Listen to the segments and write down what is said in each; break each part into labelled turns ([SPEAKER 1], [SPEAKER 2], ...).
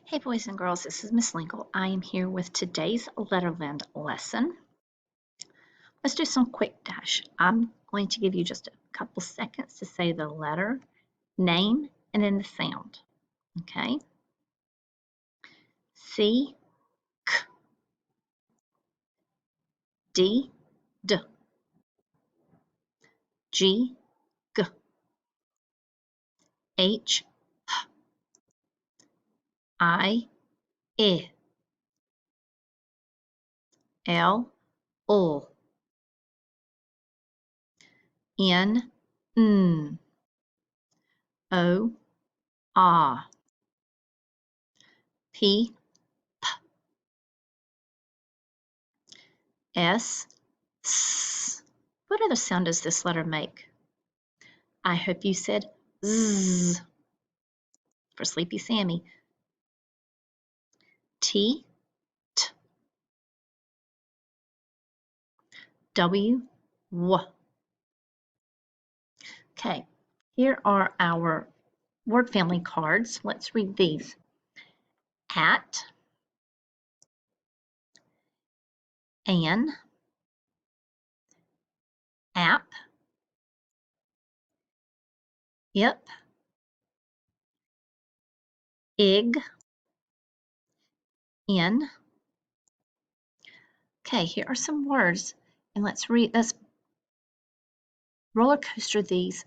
[SPEAKER 1] Hey boys and girls, this is Miss Linkle. I am here with today's Letterland lesson. Let's do some quick dash. I'm going to give you just a couple seconds to say the letter, name, and then the sound. Okay? C, K, D, D, G, G, H, I, E, L, O, N, N, O, A, P, S, S. What other sound does this letter make? I hope you said Z for Sleepy Sammy. T, T, W, W. Okay, here are our word family cards. Let's read these. At, an, app, ip, ig, in. Okay, here are some words, and let's roller coaster these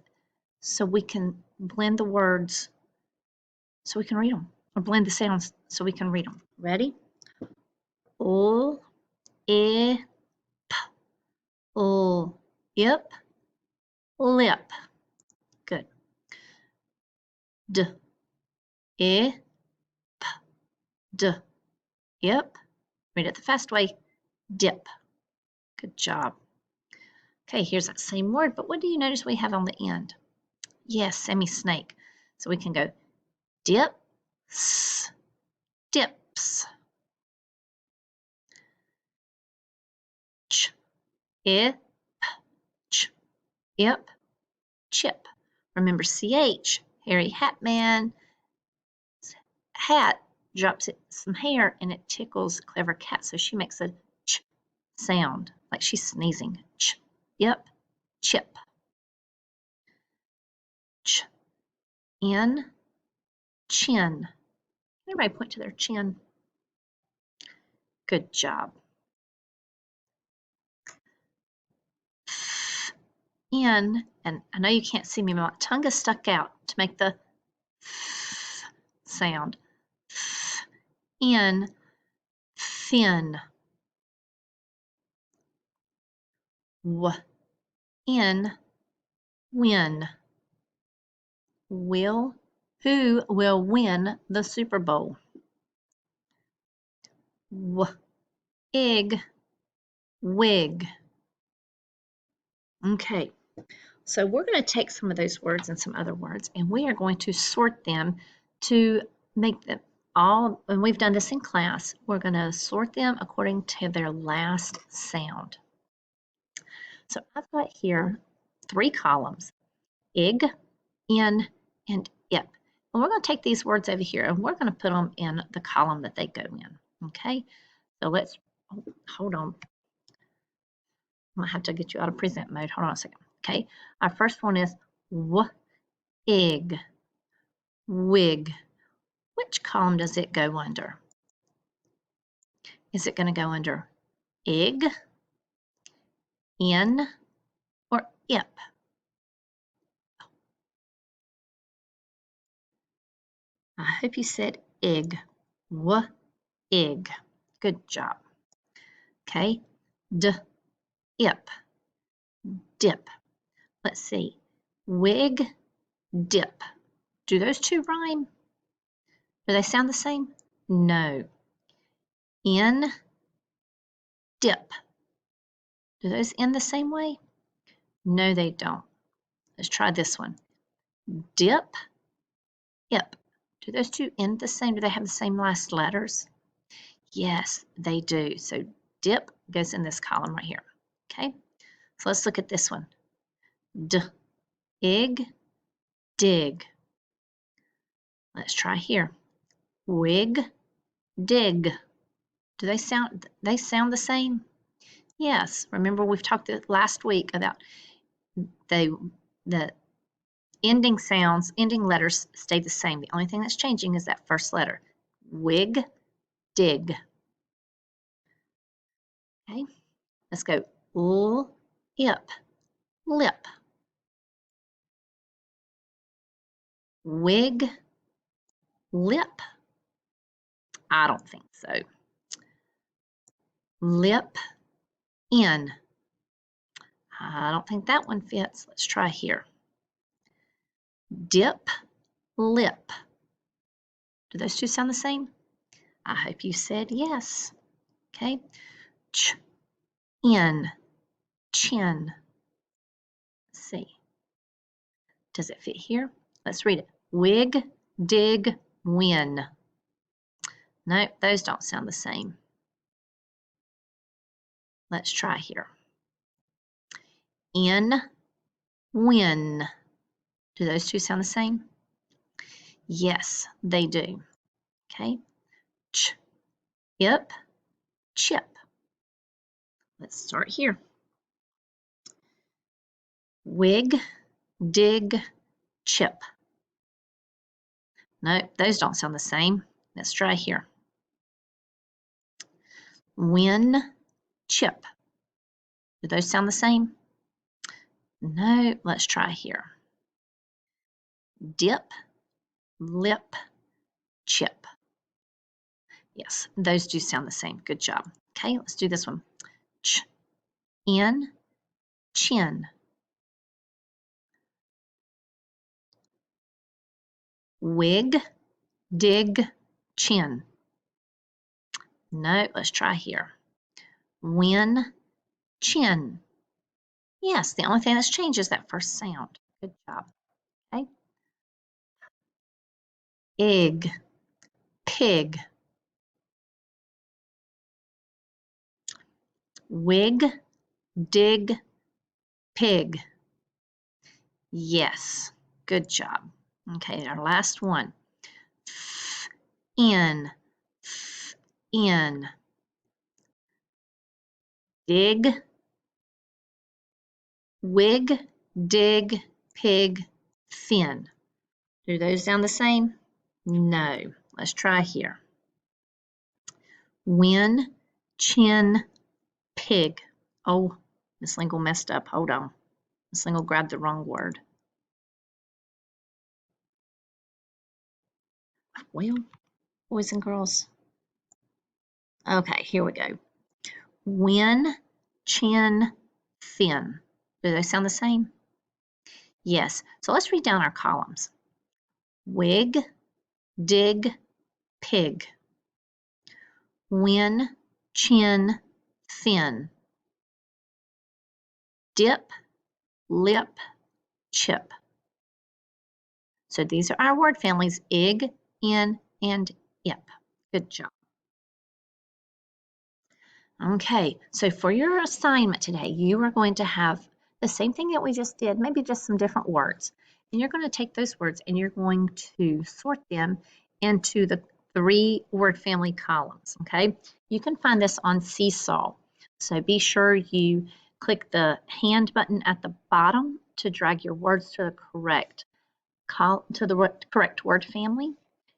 [SPEAKER 1] so we can blend the words so we can read them, or blend the sounds so we can read them. Ready? Ul, I, p, ul, ip, lip. Good. D, I, p, d, ip. Read it the fast way. Dip. Good job. Okay, here's that same word, but what do you notice we have on the end? Yes, semi-snake. So we can go dip, s, dips. Ch, I, p, ch, ip, chip. Remember CH, Hairy Hat Man. Hat drops some hair and it tickles Clever Cat, so she makes a ch sound, like she's sneezing. Ch, yep, chip. Ch, in, chin. Everybody point to their chin. Good job. In, and I know you can't see me, but my tongue is stuck out to make the sound. In, thin. W, in, win. Will, who will win the Super Bowl? W, ig, wig. Okay, so we're going to take some of those words and some other words, and we are going to sort them to make them all, and we've done this in class, we're going to sort them according to their last sound. So I've got here 3 columns, ig, in, and ip. And we're going to take these words over here and we're going to put them in the column that they go in. Okay, so let's, hold on. I'm going to have to get you out of present mode. Hold on a second. Okay, our first one is ig, wig. Which column does it go under? Is it going to go under ig, in, or ip? I hope you said ig. Ig. Good job. Okay. Ip. Dip. Let's see. Wig, dip. Do those 2 rhyme? Do they sound the same? No. In, dip. Do those end the same way? No, they don't. Let's try this one. Dip, ip. Do those 2 end the same? Do they have the same last letters? Yes, they do. So dip goes in this column right here. Okay, so let's look at this one. Ig, dig. Let's try here. Wig, dig. Do they sound the same? Yes. Remember we've talked last week about the ending sounds, ending letters stay the same. The only thing that's changing is that first letter. Wig, dig. Okay, let's go. Ip, lip. Wig, lip. I don't think so. Lip, in. I don't think that one fits. Let's try here. Dip, lip. Do those two sound the same? I hope you said yes. Okay. Ch, in, chin. Let's see. Does it fit here? Let's read it. Wig, dig, win. Nope, those don't sound the same. Let's try here. In, win. Do those two sound the same? Yes, they do. Okay. Ch, ip, chip. Let's start here. Wig, dig, chip. Nope, those don't sound the same. Let's try here. Win, chip. Do those sound the same? No, let's try here. Dip, lip, chip. Yes, those do sound the same. Good job. Okay, let's do this one. Ch, in, chin. Wig, dig, chin. No, let's try here. Win, chin. Yes, the only thing that's changed is that first sound. Good job. Okay. Egg, pig. Wig, dig, pig. Yes, good job. Okay, our last one. In, in. Dig, wig, dig, pig, fin. Do those sound the same? No. Let's try here. Win, chin, pig. Oh, Miss Lingle messed up. Hold on. Miss Lingle grabbed the wrong word. Well, boys and girls. Okay, here we go. Win, chin, fin. Do they sound the same? Yes. So let's read down our columns. Wig, dig, pig. Win, chin, fin. Dip, lip, chip. So these are our word families, ig, in, and ip. Good job. Okay, so for your assignment today, you are going to have the same thing that we just did, maybe just some different words. And you're going to take those words and you're going to sort them into the 3 word family columns, okay? You can find this on Seesaw. So be sure you click the hand button at the bottom to drag your words to the correct word family.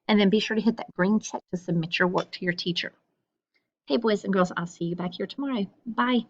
[SPEAKER 1] And then be sure to hit that green check to submit your work to your teacher. Hey, boys and girls, I'll see you back here tomorrow. Bye.